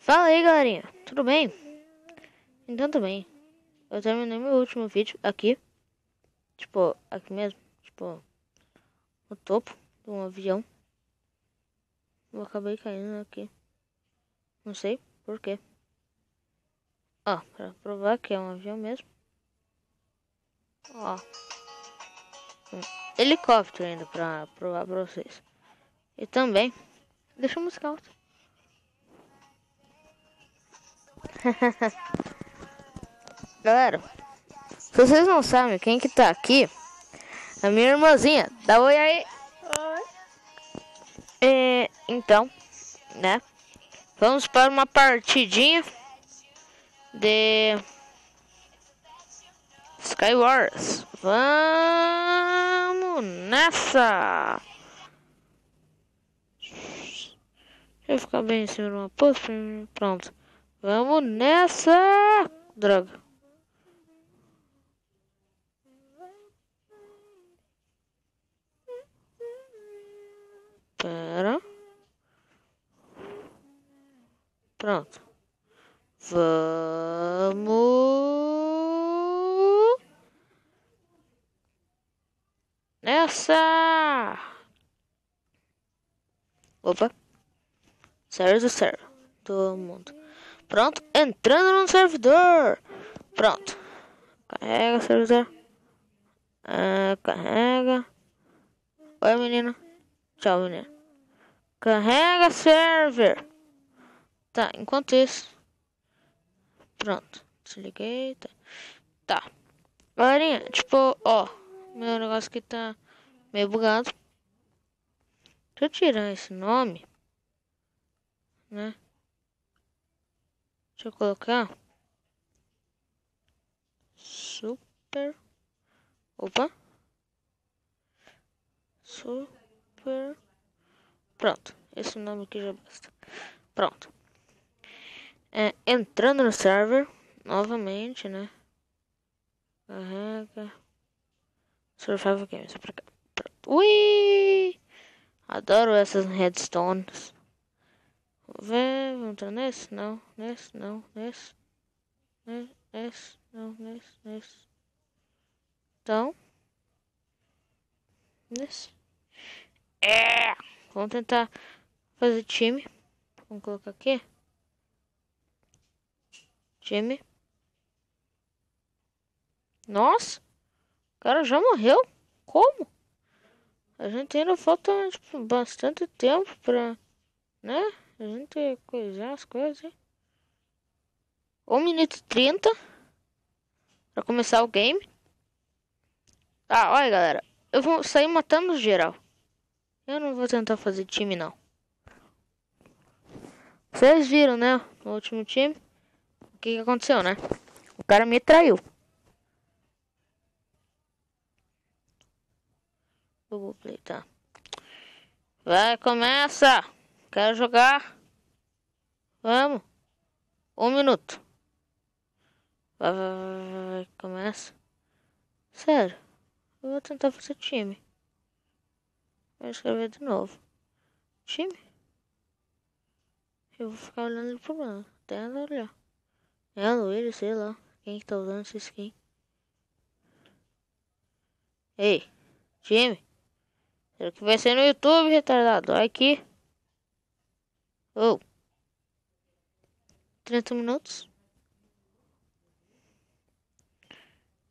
Fala aí, galerinha. Tudo bem? Então, tudo bem. Eu terminei meu último vídeo aqui. Tipo, aqui mesmo. Tipo, no topo de um avião. Eu acabei caindo aqui. Não sei por quê. Ó, pra provar que é um avião mesmo. Ó. Um helicóptero ainda pra provar pra vocês. E também, deixa a música alta. Galera, se vocês não sabem quem que tá aqui, a minha irmãzinha. Dá oi aí. Oi. Então, né? Vamos para uma partidinha de Skywars. Vamos nessa! Deixa eu ficar bem em cima de uma posta. Pronto. Vamos nessa! Droga. Pera. Pronto. Vamos nessa! Opa. Sério. Todo mundo. Pronto. Entrando no servidor. Pronto. Carrega, servidor. Carrega. Oi, menina. Tchau, menina. Carrega, server. Tá, enquanto isso. Pronto. Desliguei. Tá. Galerinha, tipo, ó. Meu negócio aqui tá meio bugado. Deixa eu tirar esse nome. Né? Deixa eu colocar. Super. Opa. Super. Pronto. Esse nome aqui já basta. Pronto. Entrando no server. Novamente, né? Carrega. Survival Games. Pra cá. Pronto. Ui! Adoro essas redstones. Vamos ver. Vamos entrar nesse? Não. Nesse? Não. Nesse? Nesse? Não. Nesse? Então. Nesse. Vamos tentar fazer time. Vamos colocar aqui. Time. Nossa. O cara já morreu? Como? A gente ainda falta tipo, bastante tempo pra, né? A gente coisar as coisas, hein? 1 minuto e 30 pra começar o game. Ah, olha, galera. Eu vou sair matando geral. Eu não vou tentar fazer time, não. Vocês viram, né? No último time. O que aconteceu, né? O cara me traiu. Google Play, tá. Vai, começa! Quero jogar. Vamos. 1 minuto. Vai, começa. Sério. Eu vou tentar fazer time. Vou escrever de novo. Time? Eu vou ficar olhando ele pro plano. Até ela olhar. É a loira, sei lá. Quem que tá usando essa skin? Ei, time. Será que vai ser no YouTube, retardado? Olha aqui. Oh. 30 minutos.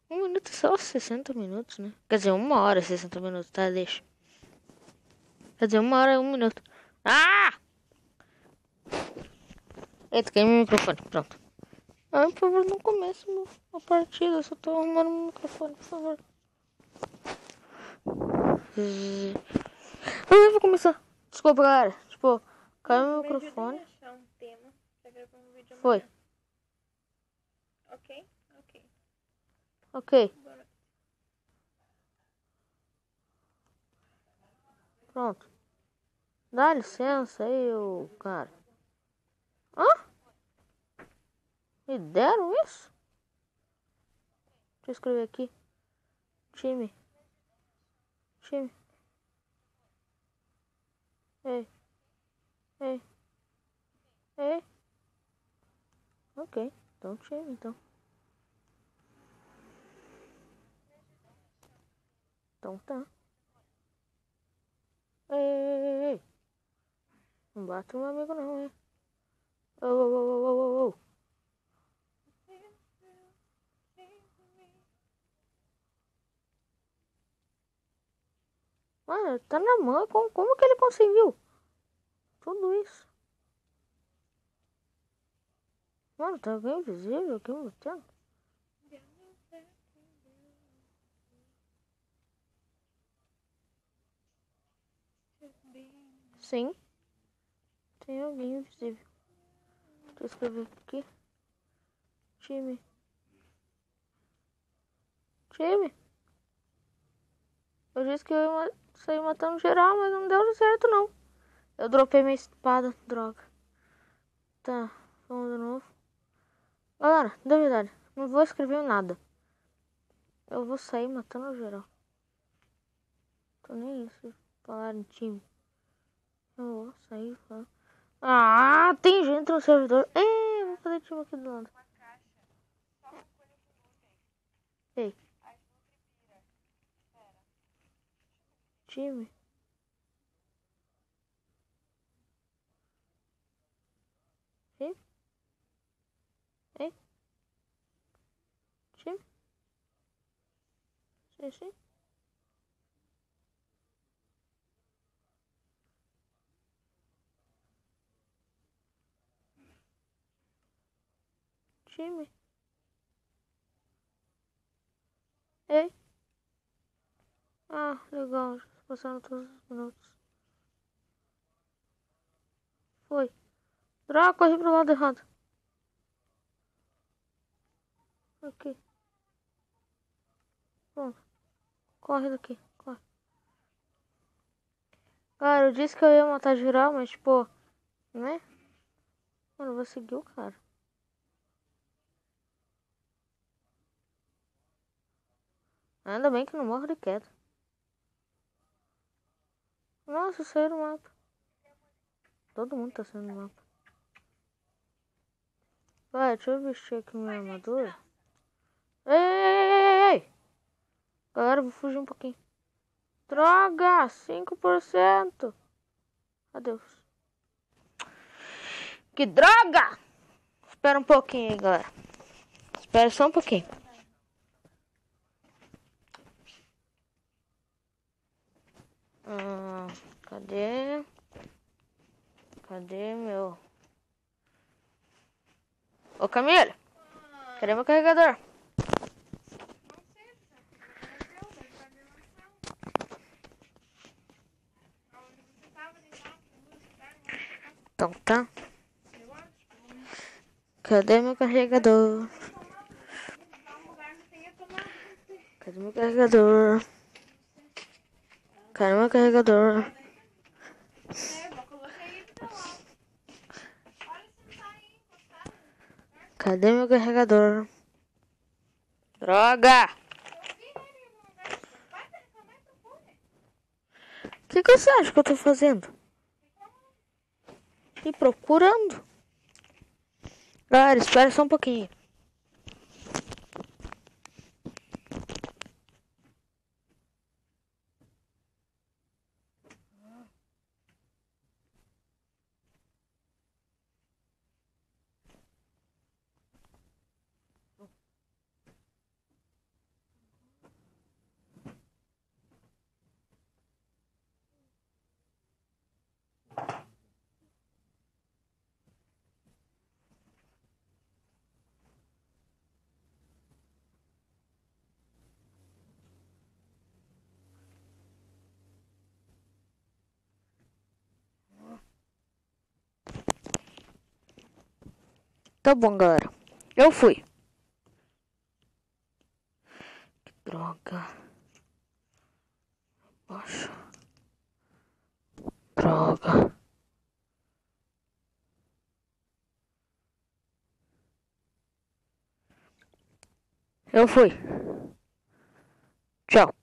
1 minuto é só 60 minutos, né? Quer dizer, 1 hora e 60 minutos, tá? Deixa. Quer dizer, 1 hora e 1 minuto. Ah! Eita, queimei o microfone. Pronto. Ai, por favor, não comece a partida. Eu só tô arrumando o microfone, por favor. Eu vou começar. Desculpa, galera. Tipo, caiu meu microfone. Foi. Ok. Pronto. Dá licença aí, ô cara. Hã? Me deram isso? Deixa eu escrever aqui. Time. Ei. Ok, então time, então. Então tá. Ei, ei, ei, ei. Não bate o meu amigo não, hein? Ô, ô, ô, ô, ô, ô. Mano, tá na mão. Como que ele conseguiu? Tudo isso. Mano, tá bem invisível aqui no tempo. Sim. Tem alguém invisível. Deixa eu escrever aqui. Time. Time. Eu disse que eu ia sair matando geral, mas não deu certo não. Eu dropei minha espada, droga. Tá, vamos de novo. Galera, de verdade, não vou escrever nada. Eu vou sair matando geral. Tô nem isso, falar em time. Eu vou sair falando. Ah, tem gente no servidor. Vou fazer time aqui do lado. Ei. Time. Ei. Ei. Time. Sim, sim. Time. Ei. Ah, legal. Já passaram todos os minutos. Foi. Droga, corri pro lado errado. Aqui. Pronto. Corre daqui. Corre. Cara, eu disse que eu ia matar geral, mas tipo, né? Mano, eu vou seguir o cara. Ainda bem que não morro de queda. Nossa, saiu do mapa. Todo mundo tá saindo do mapa. Vai, deixa eu vestir aqui minha armadura. Ei, ei, ei, ei, ei. Galera, eu vou fugir um pouquinho. Droga! 5%. Adeus. Que droga! Espera um pouquinho aí, galera. Espera só um pouquinho. Cadê? Cadê meu... Ô, Camila! Cadê meu carregador? Então tá. Cadê meu carregador? Cadê meu carregador? Cadê meu carregador? Cadê meu carregador? Droga! O que você acha que eu tô fazendo? E procurando. Galera, espera só um pouquinho. Tá bom, galera. Eu fui. Que droga. Poxa. Droga. Eu fui. Tchau.